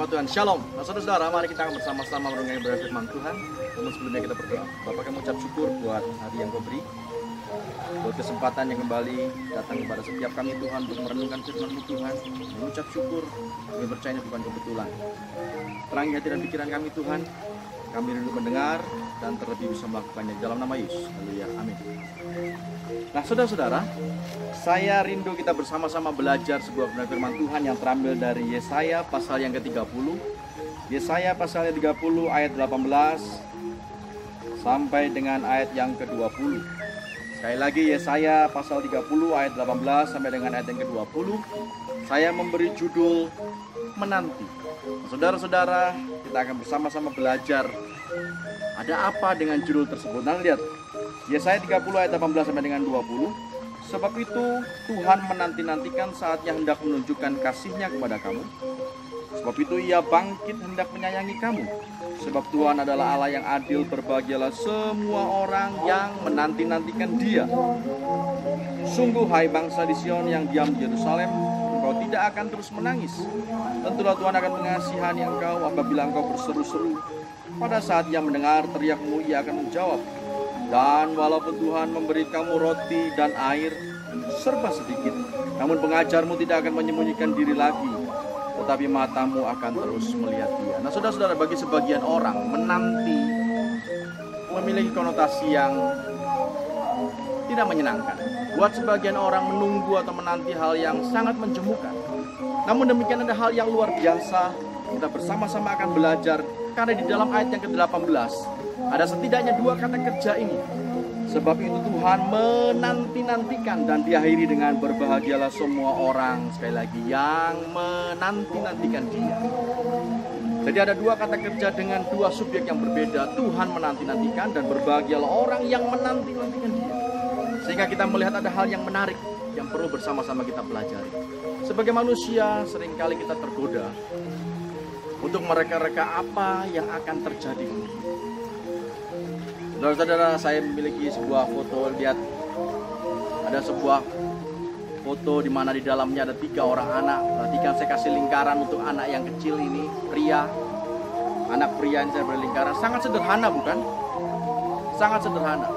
nama Tuhan. Shalom. Nah, saudara-saudara, mari kita akan bersama-sama merenungi firman Tuhan. Namun sebelumnya kita berdoa. Bapak, kami mengucap syukur buat hari yang Kau beri, buat kesempatan yang kembali datang kepada setiap kami Tuhan untuk merenungkan firman-Mu Tuhan. Mengucap syukur, kami percaya ini bukan kebetulan. Terangi hati dan pikiran kami Tuhan. Kami rindu mendengar dan terlebih bisa melakukannya dalam nama Yesus. Haleluya. Amin. Nah, saudara-saudara, saya rindu kita bersama-sama belajar sebuah firman Tuhan yang terambil dari Yesaya pasal yang ke-30. Yesaya pasal yang 30 ayat 18 sampai dengan ayat yang ke-20. Sekali lagi Yesaya pasal 30 ayat 18 sampai dengan ayat yang ke-20. Saya memberi judul Menanti. Saudara-saudara, kita akan bersama-sama belajar ada apa dengan judul tersebut. Nah, lihat Yesaya 30 ayat 18 sampai dengan 20. Sebab itu Tuhan menanti-nantikan saatnya hendak menunjukkan kasih-Nya kepada kamu. Sebab itu Ia bangkit hendak menyayangi kamu. Sebab Tuhan adalah Allah yang adil, berbahagialah semua orang yang menanti-nantikan Dia. Sungguh hai bangsa di Sion yang diam di Yerusalem, engkau tidak akan terus menangis. Tentulah Tuhan akan mengasihani engkau apabila engkau berseru-seru. Pada saat Ia mendengar teriakmu, Ia akan menjawab. Dan walaupun Tuhan memberi kamu roti dan air serba sedikit, namun pengajarmu tidak akan menyembunyikan diri lagi, tetapi matamu akan terus melihat Dia. Nah, saudara-saudara, bagi sebagian orang menanti memiliki konotasi yang tidak menyenangkan. Buat sebagian orang menunggu atau menanti hal yang sangat menjemukan. Namun demikian ada hal yang luar biasa. Kita bersama-sama akan belajar, karena di dalam ayat yang ke-18 ada setidaknya dua kata kerja ini. Sebab itu Tuhan menanti-nantikan, dan diakhiri dengan berbahagialah semua orang, sekali lagi, yang menanti-nantikan Dia. Jadi ada dua kata kerja dengan dua subjek yang berbeda. Tuhan menanti-nantikan dan berbahagialah orang yang menanti-nantikan Dia. Sehingga kita melihat ada hal yang menarik yang perlu bersama-sama kita pelajari. Sebagai manusia seringkali kita tergoda untuk mereka-reka apa yang akan terjadi. Saudara-saudara, saya memiliki sebuah foto. Lihat, ada sebuah foto di mana di dalamnya ada 3 orang anak. Perhatikan, saya kasih lingkaran untuk anak yang kecil ini, pria. Anak pria yang saya beri lingkaran. Sangat sederhana, bukan? Sangat sederhana.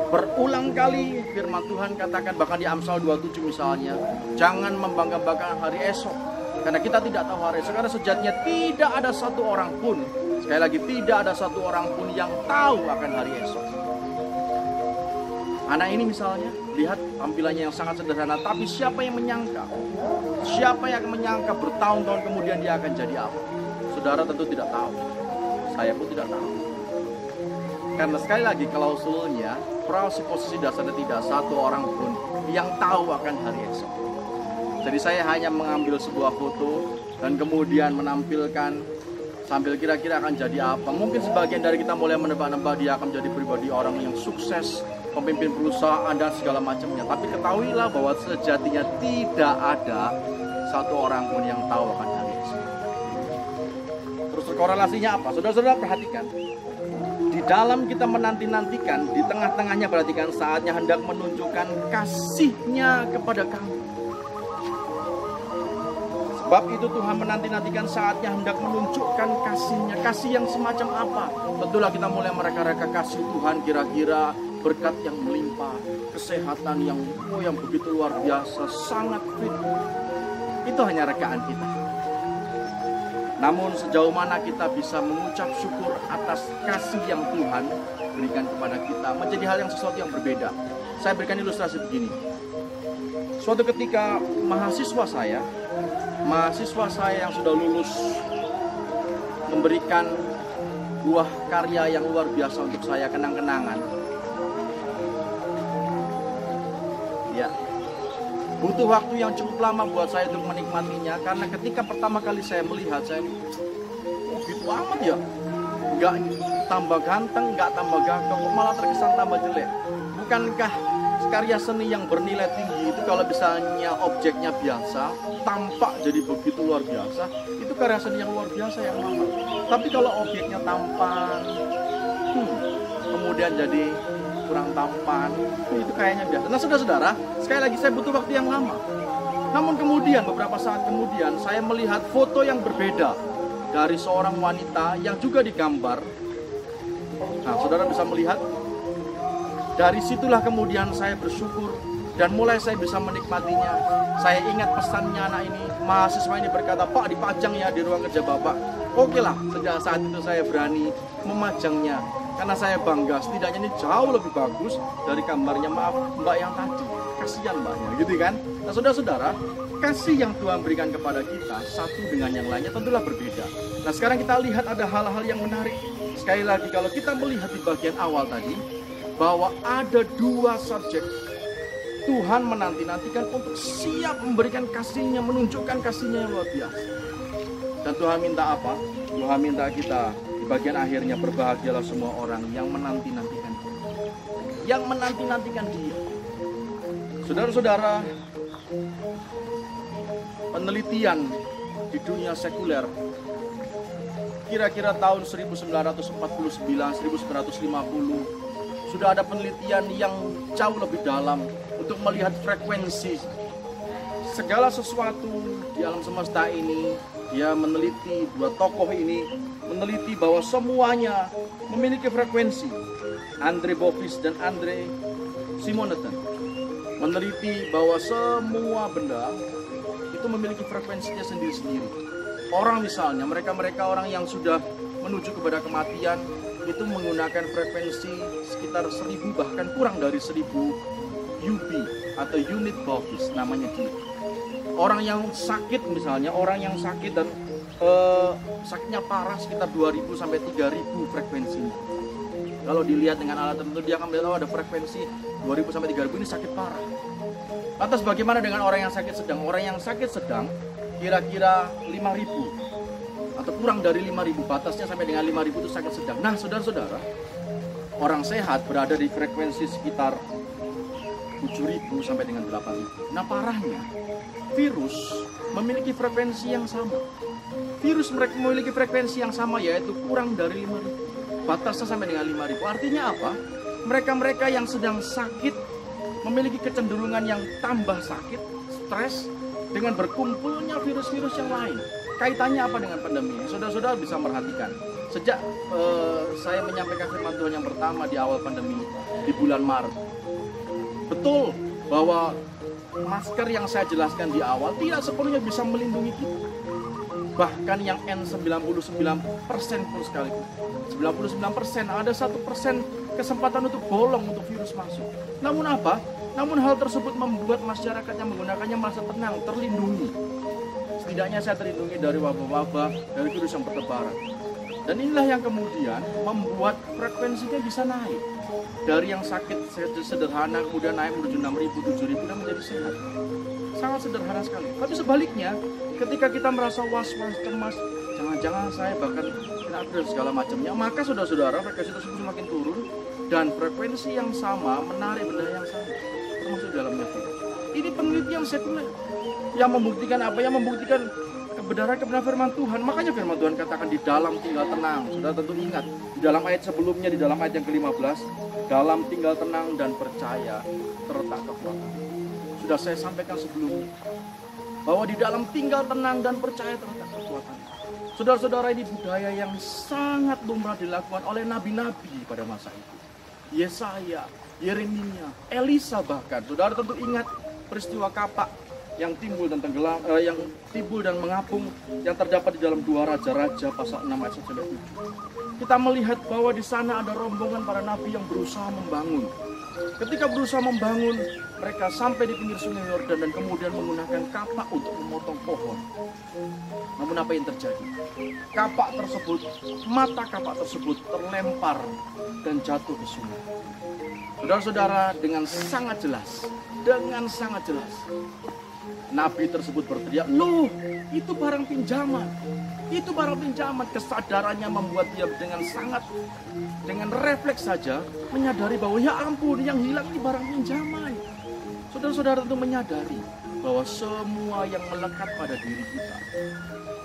Berulang kali firman Tuhan katakan, bahkan di Amsal 27 misalnya, jangan membangga-banggakan hari esok, karena kita tidak tahu hari esok. Karena sejatinya tidak ada satu orang pun, sekali lagi, tidak ada satu orang pun yang tahu akan hari esok. Anak ini misalnya, lihat tampilannya yang sangat sederhana, tapi siapa yang menyangka? Siapa yang menyangka bertahun-tahun kemudian dia akan jadi apa? Saudara tentu tidak tahu. Saya pun tidak tahu. Karena sekali lagi klausulnya, posisi dasarnya tidak satu orang pun yang tahu akan hari esok. Jadi saya hanya mengambil sebuah foto dan kemudian menampilkan sambil kira-kira akan jadi apa. Mungkin sebagian dari kita mulai menebak-nebak dia akan menjadi pribadi orang yang sukses, pemimpin perusahaan dan segala macamnya. Tapi ketahuilah bahwa sejatinya tidak ada satu orang pun yang tahu akan hari esok. Terus korelasinya apa? Saudara-saudara perhatikan. Di dalam kita menanti-nantikan, di tengah-tengahnya perhatikan saatnya hendak menunjukkan kasih-Nya kepada kamu. Sebab itu Tuhan menanti-nantikan saatnya hendak menunjukkan kasih-Nya. Kasih yang semacam apa? Tentulah kita mulai mereka-reka kasih Tuhan, kira-kira berkat yang melimpah, kesehatan yang begitu luar biasa, sangat fit. Itu hanya rekaan kita. Namun sejauh mana kita bisa mengucap syukur atas kasih yang Tuhan berikan kepada kita, menjadi hal yang sesuatu yang berbeda. Saya berikan ilustrasi begini. Suatu ketika mahasiswa saya yang sudah lulus memberikan buah karya yang luar biasa untuk saya, kenang-kenangan. Ya, butuh waktu yang cukup lama buat saya untuk menikmatinya, karena ketika pertama kali saya melihat, saya gitu amat ya, nggak tambah ganteng, nggak tambah gagah, malah terkesan tambah jelek. Bukankah karya seni yang bernilai tinggi itu kalau misalnya objeknya biasa, tampak jadi begitu luar biasa, itu karya seni yang luar biasa yang mahal. Tapi kalau objeknya tampan, kemudian jadi kurang tampan, itu kayaknya biasa. Nah, saudara-saudara, sekali lagi saya butuh waktu yang lama. Namun kemudian beberapa saat kemudian saya melihat foto yang berbeda. dari seorang wanita yang juga digambar. Nah, saudara bisa melihat, dari situlah kemudian saya bersyukur dan mulai saya bisa menikmatinya. Saya ingat pesannya anak ini, mahasiswa ini berkata, "Pak, dipajang ya di ruang kerja Bapak." Oke lah, sejak saat itu saya berani memajangnya. Karena saya bangga, setidaknya ini jauh lebih bagus dari gambarnya Mbak yang tadi. Kasihan Mbaknya, gitu kan? Nah, saudara-saudara, kasih yang Tuhan berikan kepada kita satu dengan yang lainnya tentulah berbeda. Nah, sekarang kita lihat ada hal-hal yang menarik. Sekali lagi, kalau kita melihat di bagian awal tadi, bahwa ada dua subjek Tuhan menanti-nantikan untuk siap memberikan kasih-Nya, menunjukkan kasih-Nya yang luar biasa. Dan Tuhan minta apa? Tuhan minta kita di bagian akhirnya, berbahagialah semua orang yang menanti-nantikan Dia. Yang menanti-nantikan Dia. Saudara-saudara, penelitian di dunia sekuler kira-kira tahun 1949-1950 sudah ada penelitian yang jauh lebih dalam untuk melihat frekuensi segala sesuatu di alam semesta ini. Dia meneliti, dua tokoh ini meneliti bahwa semuanya memiliki frekuensi. Andre Bovis dan Andre Simoneton meneliti bahwa semua benda itu memiliki frekuensinya sendiri-sendiri. Orang misalnya, mereka orang yang sudah menuju kepada kematian itu menggunakan frekuensi sekitar 1000 bahkan kurang dari 1000 UB atau unit Bovis namanya dia. Orang yang sakit misalnya, orang yang sakit dan sakitnya parah sekitar 2000 sampai 3000 frekuensinya. Kalau dilihat dengan alat tertentu dia akan melihat, oh, ada frekuensi 2000 sampai 3000 ini sakit parah. Lantas bagaimana dengan orang yang sakit sedang? Orang yang sakit sedang kira-kira 5000 atau kurang dari 5000, batasnya sampai dengan 5000 itu sakit sedang. Nah, saudara-saudara, orang sehat berada di frekuensi sekitar 7000 sampai dengan 8000. Nah, parahnya virus memiliki frekuensi yang sama. Virus mereka memiliki frekuensi yang sama, yaitu kurang dari 5000. Batasnya sampai dengan 5000. Artinya apa? Mereka-mereka yang sedang sakit memiliki kecenderungan yang tambah sakit, stres, dengan berkumpulnya virus-virus yang lain. Kaitannya apa dengan pandemi? Saudara-saudara bisa perhatikan. Sejak saya menyampaikan firman Tuhan yang pertama di awal pandemi, di bulan Maret. Betul bahwa masker yang saya jelaskan di awal tidak sepenuhnya bisa melindungi kita. Bahkan yang N99% pun sekalipun. 99%, ada 1% kesempatan untuk bolong untuk virus masuk. Namun apa? Namun hal tersebut membuat masyarakat yang menggunakannya merasa tenang, terlindungi. Setidaknya saya terlindungi dari wabah-wabah, dari virus yang bertebaran. Dan inilah yang kemudian membuat frekuensinya bisa naik. Dari yang sakit sederhana kemudian naik menuju 6000, 7000 dan menjadi sehat. Sangat sederhana sekali. Tapi sebaliknya, ketika kita merasa was-was, cemas, jangan-jangan saya bahkan kena virus segala macamnya, maka saudara-saudara frekuensi tersebut semakin turun dan frekuensi yang sama menarik benda yang sama, termasuk dalamnya virus. Ini penelitian sekuler yang membuktikan apa? Yang membuktikan kebenaran firman Tuhan. Makanya firman Tuhan katakan di dalam tinggal tenang. Saudara tentu ingat di dalam ayat sebelumnya, di dalam ayat yang ke-15, dalam tinggal tenang dan percaya terletak kekuatan. Sudah saya sampaikan sebelumnya bahwa di dalam tinggal tenang dan percaya terletak kekuatan. Saudara-saudara, ini budaya yang sangat lumrah dilakukan oleh nabi-nabi pada masa itu. Yesaya, Yeremia, Elisa bahkan. Saudara tentu ingat peristiwa kapak yang timbul dan tenggelam, yang timbul dan mengapung yang terdapat di dalam 2 Raja-Raja pasal 6 ayat 1-7. Kita melihat bahwa di sana ada rombongan para nabi yang berusaha membangun. Ketika berusaha membangun, mereka sampai di pinggir sungai Yordan dan kemudian menggunakan kapak untuk memotong pohon. Namun apa yang terjadi? Kapak tersebut, mata kapak tersebut terlempar dan jatuh ke sungai. Saudara-saudara, dengan sangat jelas, nabi tersebut berteriak, "Loh, itu barang pinjaman. Itu barang pinjaman." Kesadarannya membuat dia dengan refleks saja menyadari bahwa ya ampun, yang hilang ini barang pinjaman. Saudara-saudara tentu menyadari bahwa semua yang melekat pada diri kita,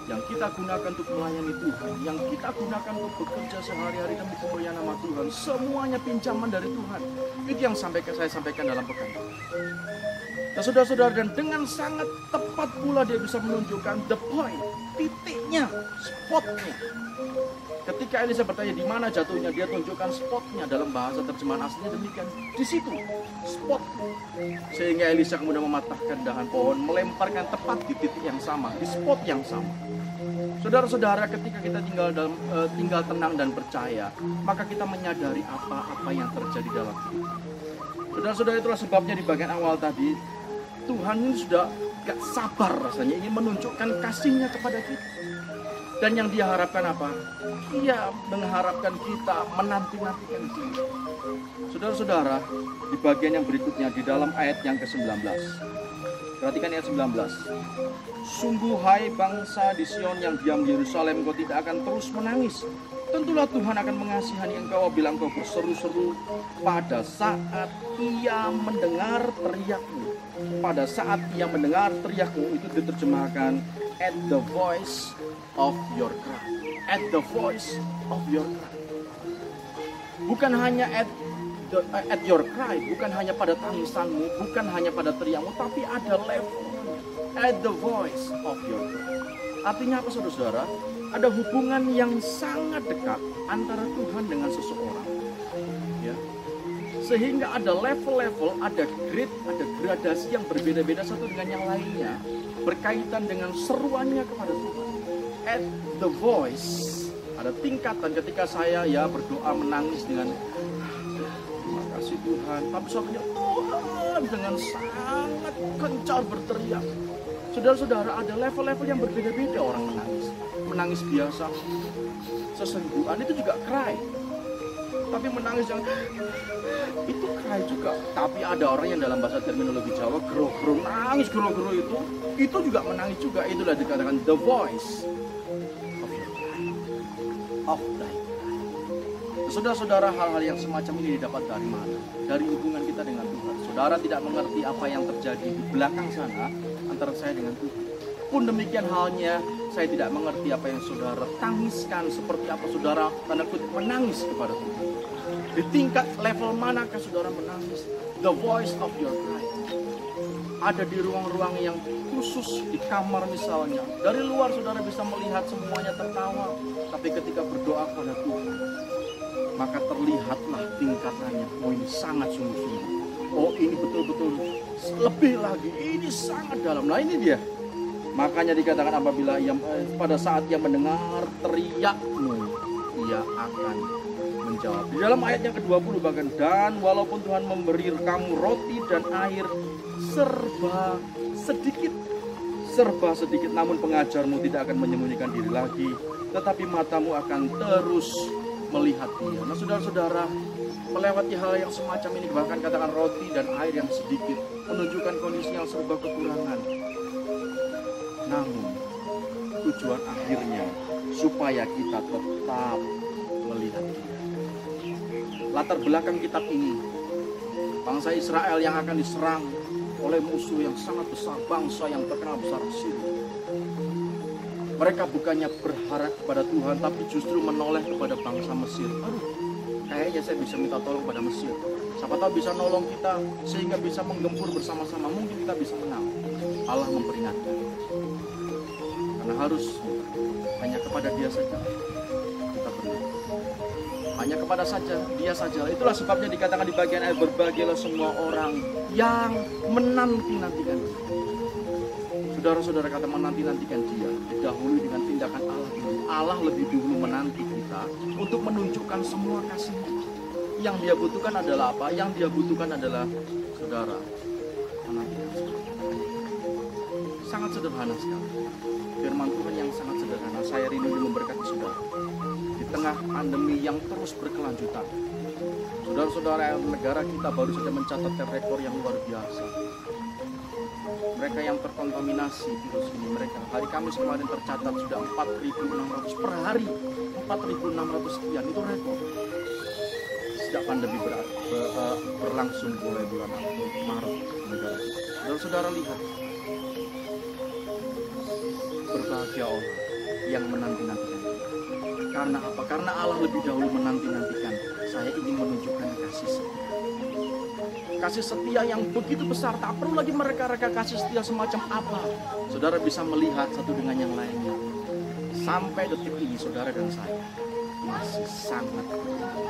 yang kita gunakan untuk melayani Tuhan, yang kita gunakan untuk bekerja sehari-hari demi kemuliaan nama Tuhan, semuanya pinjaman dari Tuhan. Itu yang saya sampaikan dalam pekan. Nah, saudara-saudara, dan dengan sangat tepat pula dia bisa menunjukkan the point, titiknya, spotnya. Ketika Elisa bertanya di mana jatuhnya, dia tunjukkan spotnya. Dalam bahasa terjemahan aslinya demikian, di situ spot. Sehingga Elisa kemudian mematahkan dahan pohon, melemparkan tepat di titik yang sama, di spot yang sama. Saudara-saudara, ketika kita tinggal tenang dan percaya, maka kita menyadari apa-apa yang terjadi dalam hidup. Saudara-saudara, itulah sebabnya di bagian awal tadi Tuhan ini sudah gak sabar rasanya ingin menunjukkan kasih-Nya kepada kita. Dan yang dia harapkan apa? Dia mengharapkan kita menanti-nantikan Dia. Saudara-saudara, di bagian yang berikutnya di dalam ayat yang ke-19. Perhatikan ayat 19. Sungguh hai bangsa di Sion yang diam di Yerusalem, kau tidak akan terus menangis. Tentulah Tuhan akan mengasihani engkau apabila engkau berseru-seru pada saat Ia mendengar teriakmu. Pada saat Ia mendengar teriakmu, itu diterjemahkan at the voice of your cry. At the voice of your cry. Bukan hanya at your cry, bukan hanya pada tangisanmu, bukan hanya pada teriakmu, tapi ada levelnya. At the voice of your cry. Artinya apa, saudara-saudara? Ada hubungan yang sangat dekat antara Tuhan dengan seseorang. Ya. Sehingga ada level-level, ada grade, ada gradasi yang berbeda-beda satu dengan yang lainnya. Berkaitan dengan seruannya kepada Tuhan. At the voice, ada tingkatan ketika saya berdoa menangis dengan terima kasih Tuhan, tapi suaminya Tuhan dengan sangat kencang berteriak. Saudara-saudara, ada level-level yang berbeda-beda orang menangis. Menangis biasa, sesengguhan itu juga cry. Tapi menangis yang itu cry juga. Tapi ada orang yang dalam bahasa terminologi Jawa gero-gero, nangis gero-gero itu juga menangis juga. Itulah dikatakan the voice of thy cry. Saudara-saudara, hal-hal yang semacam ini didapat dari mana? Dari hubungan kita dengan Tuhan. Saudara tidak mengerti apa yang terjadi di belakang sana antara saya dengan Tuhan. Pun demikian halnya, saya tidak mengerti apa yang saudara tangiskan, seperti apa saudara tanda kutip menangis kepada Tuhan. Di tingkat level manakah saudara menangis? The voice of your cry. Ada di ruang-ruang yang khusus, di kamar misalnya. Dari luar saudara bisa melihat semuanya tertawa. Tapi ketika berdoa kepada Tuhan, maka terlihatlah tingkatannya. Oh, ini sangat sungguh-sungguh. Oh, ini betul-betul lebih lagi. Ini sangat dalam. Nah, ini dia. Makanya dikatakan apabila pada saat Ia mendengar teriakmu, Ia akan menjawab. Di dalam ayat yang ke-20 bahkan, dan walaupun Tuhan memberi kamu roti dan air serba sedikit, namun pengajarmu tidak akan menyembunyikan diri lagi, tetapi matamu akan terus melihat Dia. Nah, saudara-saudara, melewati hal yang semacam ini, bahkan katakan roti dan air yang sedikit, menunjukkan kondisi yang serba kekurangan. Namun tujuan akhirnya supaya kita tetap melihat Dia. Latar belakang kitab ini, bangsa Israel yang akan diserang oleh musuh yang sangat besar, bangsa yang terkenal besar Syria. Mereka bukannya berharap kepada Tuhan, tapi justru menoleh kepada bangsa Mesir. Aduh, kayaknya saya bisa minta tolong pada Mesir. Siapa tahu bisa nolong kita sehingga bisa menggempur bersama-sama. Mungkin kita bisa menang. Allah memperingatkan. Karena harus hanya kepada Dia saja kita berdoa. Hanya kepada Dia saja. Itulah sebabnya dikatakan di bagian ayat, berbahagialah semua orang yang menanti-nantikan Dia. Saudara-saudara, kata menanti-nantikan Dia didahului dengan tindakan Allah. Allah lebih dulu menanti kita untuk menunjukkan semua kasih-Nya. Yang Dia butuhkan adalah apa? Yang Dia butuhkan adalah saudara menantikan. Sangat sederhana sekali. Firman Tuhan yang sangat sederhana. Saya rindu memberkati saudara di tengah pandemi yang terus berkelanjutan. Saudara-saudara, negara kita baru saja mencatatkan rekor yang luar biasa. Mereka yang terkontaminasi virus ini, mereka hari Kamis kemarin tercatat sudah 4.600 per hari, 4.600 sekian, itu rekor. Sejak pandemi berlangsung mulai bulan Maret negara kita. Saudara-saudara, lihat, berbahagia orang yang menanti-nantikan. Karena apa? Karena Allah lebih dahulu menanti-nantikan. Saya ingin menunjukkan kasih setia. kasih setia yang begitu besar. Tak perlu lagi mereka-reka kasih setia semacam apa. Saudara bisa melihat satu dengan yang lainnya. Sampai detik ini saudara dan saya masih sangat beruntung.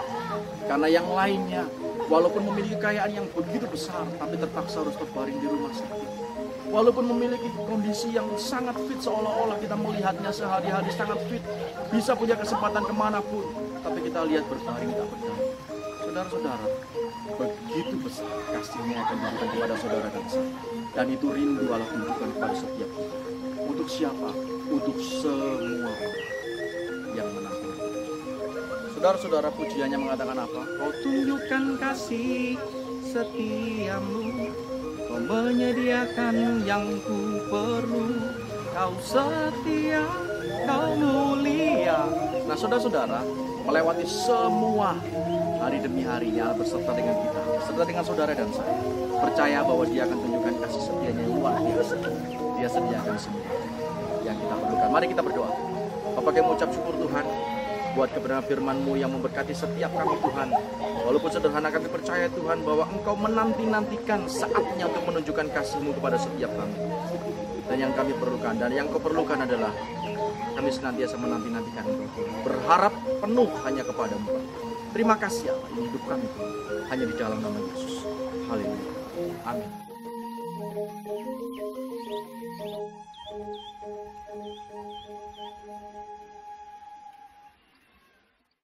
Karena yang lainnya walaupun memiliki kekayaan yang begitu besar, tapi terpaksa harus terbaring di rumah sakit. Walaupun memiliki kondisi yang sangat fit, seolah-olah kita melihatnya sehari-hari sangat fit, bisa punya kesempatan kemanapun, tapi kita lihat berbaring tak berdaya. Saudara-saudara, begitu besar kasihnya akan diberikan kepada saudara dan saya. Dan itu rindu Allah tunjukkan kepada setiap kita. Untuk siapa? Untuk semua orang yang menanti. Saudara-saudara, pujiannya mengatakan apa? Kau tunjukkan kasih setiamu, kau menyediakan yang ku perlu, kau setia, kau mulia. Nah saudara-saudara, melewati semua hari demi harinya berserta dengan kita, serta dengan saudara dan saya, percaya bahwa Dia akan tunjukkan kasih setianya yang luar biasa. Dia sediakan semua yang kita perlukan. Mari kita berdoa. Bapak, kami mengucap syukur Tuhan buat kebenaran firman-Mu yang memberkati setiap kami Tuhan. Walaupun sederhana, kami percaya Tuhan bahwa Engkau menanti-nantikan saatnya untuk menunjukkan kasih-Mu kepada setiap kami. Dan yang kami perlukan, dan yang Kau perlukan adalah kami senantiasa menanti-nantikan Engkau, berharap penuh hanya kepada-Mu. Terima kasih Allah, ini hidup kami hanya di dalam nama Yesus. Haleluya. Amin.